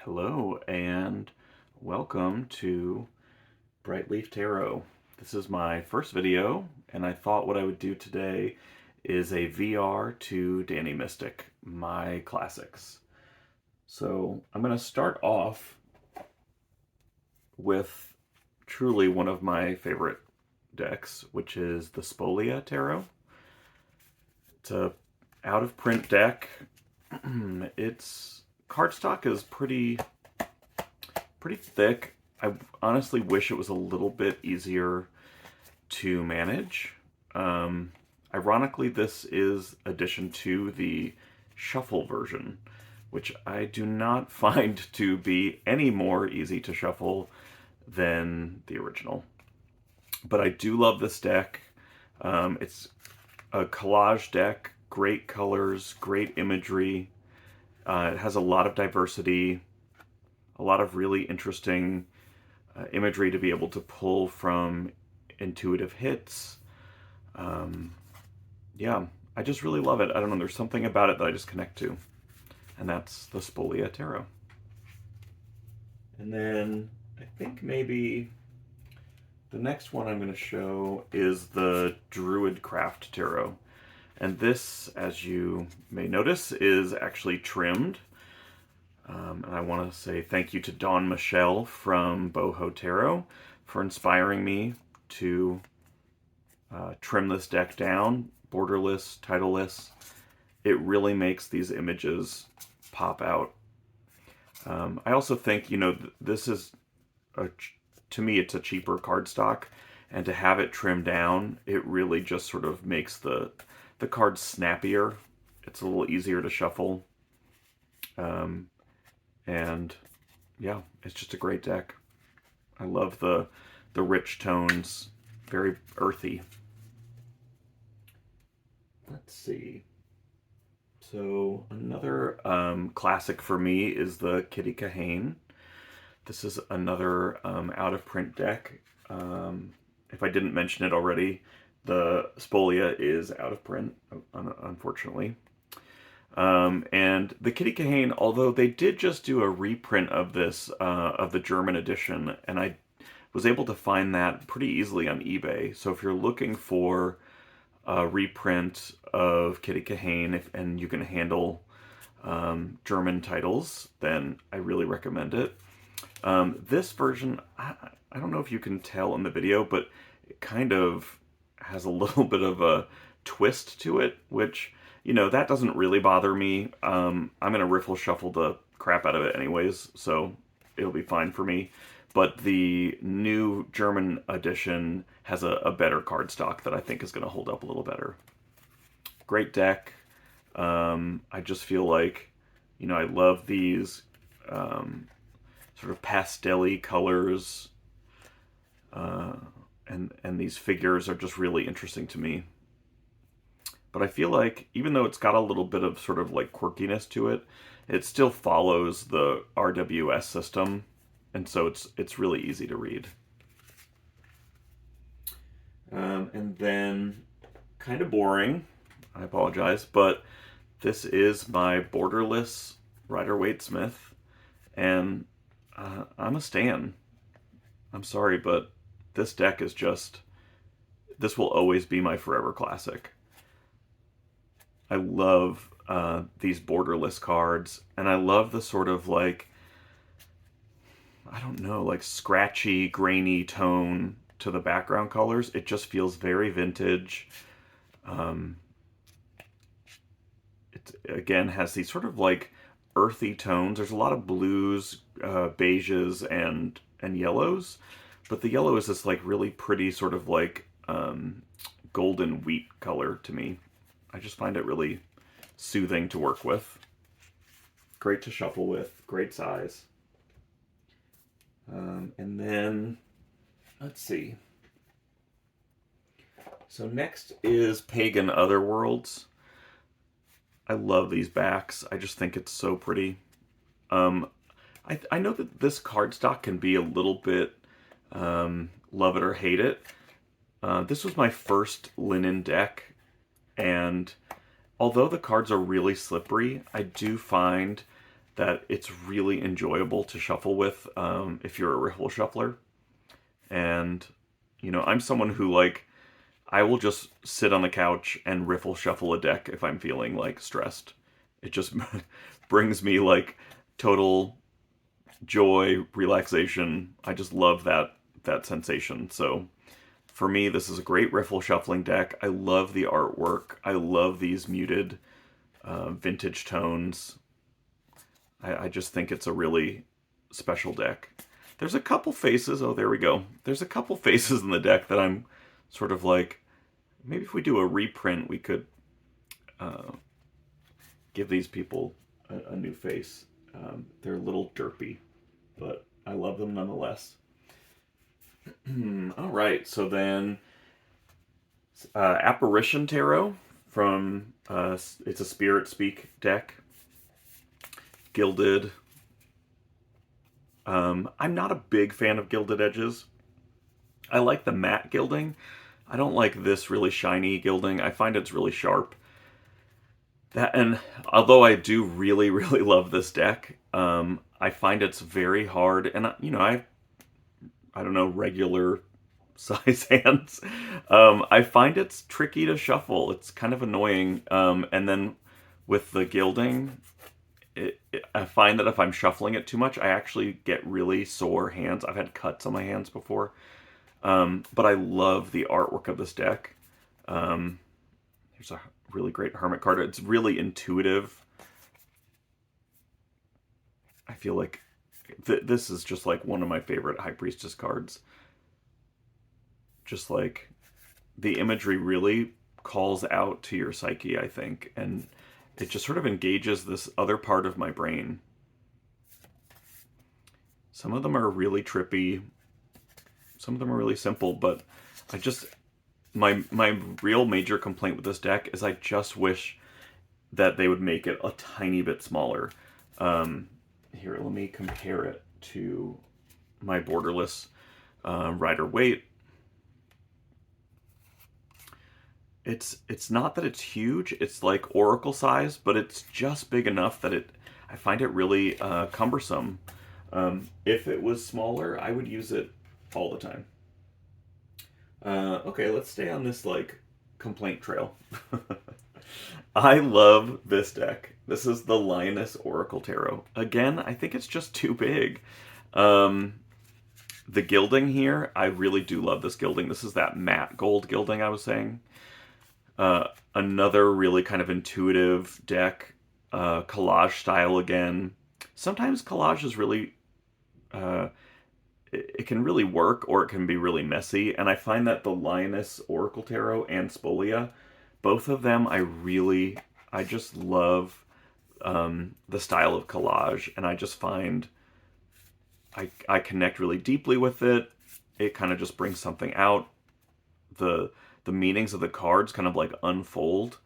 Hello and welcome to Bright Leaf Tarot. This is my first video, and I thought what I would do today is a VR to Dani Mystic, my classics. So I'm going to start off with truly one of my favorite decks, which is the Spolia Tarot. It's a out-of-print deck. Its cardstock is pretty thick. I honestly wish it was a little bit easier to manage. Ironically, this is addition to the shuffle version, which I do not find to be any more easy to shuffle than the original. But I do love this deck. It's a collage deck, great colors, great imagery. It has a lot of diversity, a lot of really interesting imagery to be able to pull from intuitive hits. Yeah, I just really love it. I don't know, there's something about it that I just connect to, and that's the Spolia Tarot. And then I think maybe the next one I'm going to show is the Druidcraft Tarot. And this, as you may notice, is actually trimmed. And I want to say thank you to Dawn Michelle from Boho Tarot for inspiring me to trim this deck down, borderless, titleless. It really makes these images pop out. I also think, this is, to me, it's a cheaper cardstock, and to have it trimmed down, it really just sort of makes the cards snappier. It's a little easier to shuffle. And yeah, it's just a great deck. I love the rich tones, very earthy. Let's see. So another classic for me is the Kitty Kahane. This is another out-of-print deck. If I didn't mention it already, the Spolia is out of print, unfortunately. And the Kitty Kahane, although they did just do a reprint of this, of the German edition, and I was able to find that pretty easily on eBay. So if you're looking for a reprint of Kitty Kahane and you can handle German titles, then I really recommend it. This version, I don't know if you can tell in the video, but it kind of has a little bit of a twist to it, which, that doesn't really bother me. I'm going to riffle shuffle the crap out of it anyways, so it'll be fine for me. But the new German edition has a better cardstock that I think is going to hold up a little better. Great deck. I just feel like, I love these sort of pastel-y colors, and these figures are just really interesting to me. But I feel like, even though it's got a little bit of sort of like quirkiness to it, it still follows the RWS system, and so it's really easy to read. And then, kind of boring, I apologize, but this is my Borderless Rider-Waite-Smith, and I'm a stan. I'm sorry, but this deck is just, this will always be my forever classic. I love these borderless cards, and I love the sort of like, I don't know, like scratchy, grainy tone to the background colors. It just feels very vintage. It, again, has these sort of like earthy tones. There's a lot of blues, beiges, and yellows. But the yellow is this like really pretty sort of like golden wheat color to me. I just find it really soothing to work with. Great to shuffle with, great size. And then, let's see. So next is Pagan Other Worlds. I love these backs. I just think it's so pretty. I know that this cardstock can be a little bit love it or hate it. This was my first linen deck, and although the cards are really slippery, I do find that it's really enjoyable to shuffle with if you're a riffle shuffler. And, you know, I'm someone who, like, I will just sit on the couch and riffle shuffle a deck if I'm feeling, like, stressed. It just brings me, like, total joy, relaxation. I just love that sensation. So for me, this is a great riffle shuffling deck. I love the artwork. I love these muted vintage tones. I just think it's a really special deck. There's a couple faces. Oh, there we go. There's a couple faces in the deck that I'm sort of like, maybe if we do a reprint, we could give these people a new face. They're a little derpy, but I love them nonetheless. All right, so then Apparition Tarot from, it's a Spirit Speak deck. Gilded. I'm not a big fan of gilded edges. I like the matte gilding. I don't like this really shiny gilding. I find it's really sharp. And although I do really, really love this deck, I find it's very hard. And, you know, I don't know, regular size hands. I find it's tricky to shuffle. It's kind of annoying. And then with the gilding, I find that if I'm shuffling it too much, I actually get really sore hands. I've had cuts on my hands before. But I love the artwork of this deck. Here's a really great Hermit card. It's really intuitive. I feel like this is just like one of my favorite High Priestess cards. Just like the imagery really calls out to your psyche, I think, and it just sort of engages this other part of my brain. Some of them are really trippy. Some of them are really simple, but I just, my real major complaint with this deck is I just wish that they would make it a tiny bit smaller. Here, let me compare it to my Borderless Rider Waite. It's not that it's huge. It's like Oracle size, but it's just big enough that I find it really cumbersome. If it was smaller, I would use it all the time. Okay, let's stay on this like complaint trail. I love this deck. This is the Lioness Oracle Tarot. Again, I think it's just too big. The gilding here, I really do love this gilding. This is that matte gold gilding I was saying. Another really kind of intuitive deck, collage style again. Sometimes collage is really, it can really work or it can be really messy. And I find that the Lioness Oracle Tarot and Spolia, both of them, I just love the style of collage. And I just find I connect really deeply with it. It kind of just brings something out. The meanings of the cards kind of like unfold.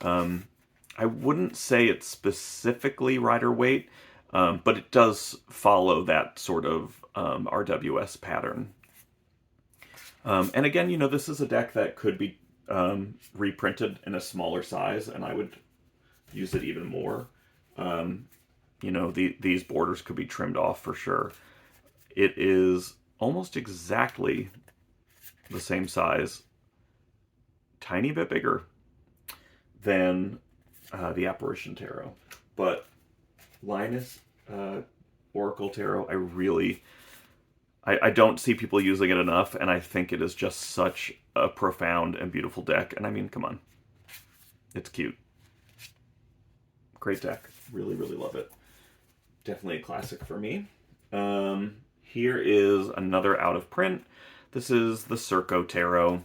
I wouldn't say it's specifically Rider Waite, but it does follow that sort of RWS pattern. And again, you know, this is a deck that could be reprinted in a smaller size, and I would use it even more. You know, these borders could be trimmed off for sure. It is almost exactly the same size, tiny bit bigger than the Apparition Tarot. But Linus Oracle Tarot, I don't see people using it enough, and I think it is just such a profound and beautiful deck. And I mean, come on. It's cute. Great deck. Really, really love it. Definitely a classic for me. Here is another out of print. This is the Circo Tarot.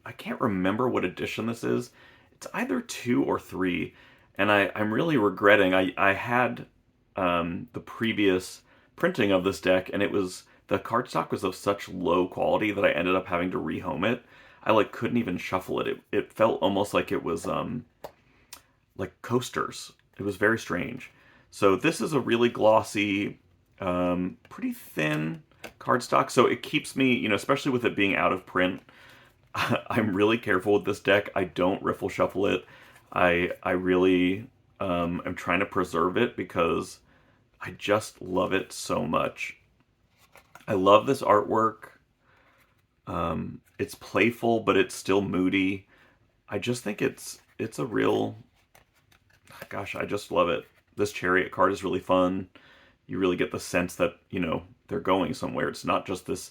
I can't remember what edition this is. It's either 2 or 3. And I'm really regretting, I had the previous printing of this deck, and the cardstock was of such low quality that I ended up having to rehome it. I like couldn't even shuffle it. It felt almost like it was like coasters. It was very strange. So this is a really glossy, pretty thin cardstock. So it keeps me, you know, especially with it being out of print, I'm really careful with this deck. I don't riffle shuffle it. I really am trying to preserve it because I just love it so much. I love this artwork. It's playful, but it's still moody. I just think it's a real, gosh, I just love it. This Chariot card is really fun. You really get the sense that, you know, they're going somewhere. It's not just this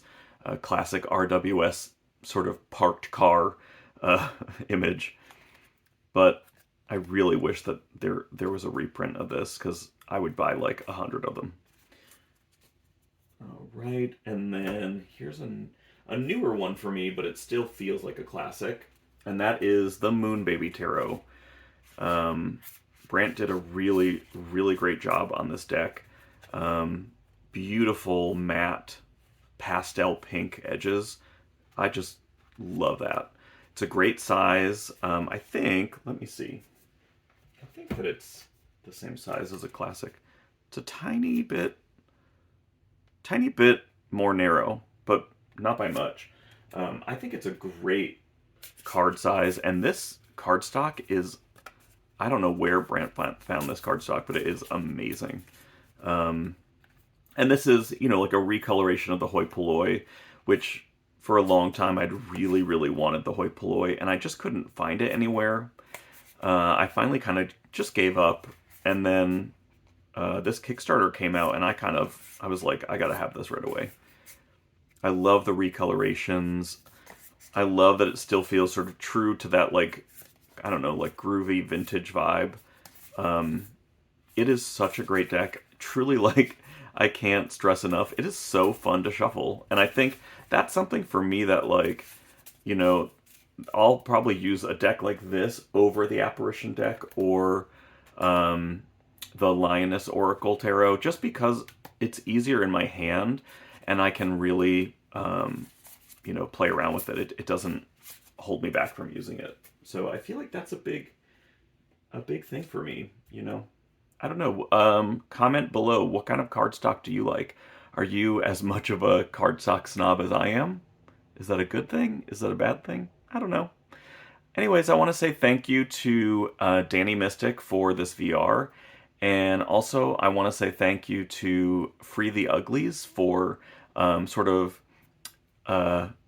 classic RWS sort of parked car image. But I really wish that there was a reprint of this, because I would buy like 100 of them. All right, and then here's a newer one for me, but it still feels like a classic, and that is the Moon Baby Tarot. Brant did a really, really great job on this deck. Beautiful matte pastel pink edges. I just love that. It's a great size. I think, let me see. I think that it's the same size as a classic. It's a tiny bit more narrow, but not by much. I think it's a great card size, and this cardstock is, I don't know where Brant found this cardstock, but it is amazing. And this is, you know, like a recoloration of the hoi polloi, which for a long time I'd really, really wanted the hoi polloi, and I just couldn't find it anywhere. I finally kind of just gave up, and then this Kickstarter came out, and I was like, I gotta have this right away. I love the recolorations. I love that it still feels sort of true to that, like, I don't know, like groovy vintage vibe. It is such a great deck. Truly, like, I can't stress enough. It is so fun to shuffle. And I think that's something for me that, like, you know, I'll probably use a deck like this over the Apparition deck, or the Lioness Oracle Tarot, just because it's easier in my hand and I can really, you know, play around with it. It doesn't hold me back from using it. So I feel like that's a big thing for me, you know. I don't know. Comment below, what kind of cardstock do you like? Are you as much of a cardstock snob as I am? Is that a good thing? Is that a bad thing? I don't know. Anyways, I want to say thank you to Dani Mystic for this VR. And also, I want to say thank you to Free the Uglies for sort of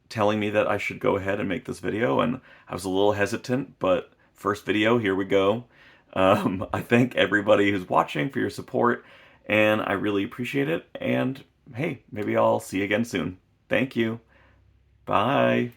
telling me that I should go ahead and make this video. And I was a little hesitant, but first video, here we go. I thank everybody who's watching for your support, and I really appreciate it. And hey, maybe I'll see you again soon. Thank you. Bye.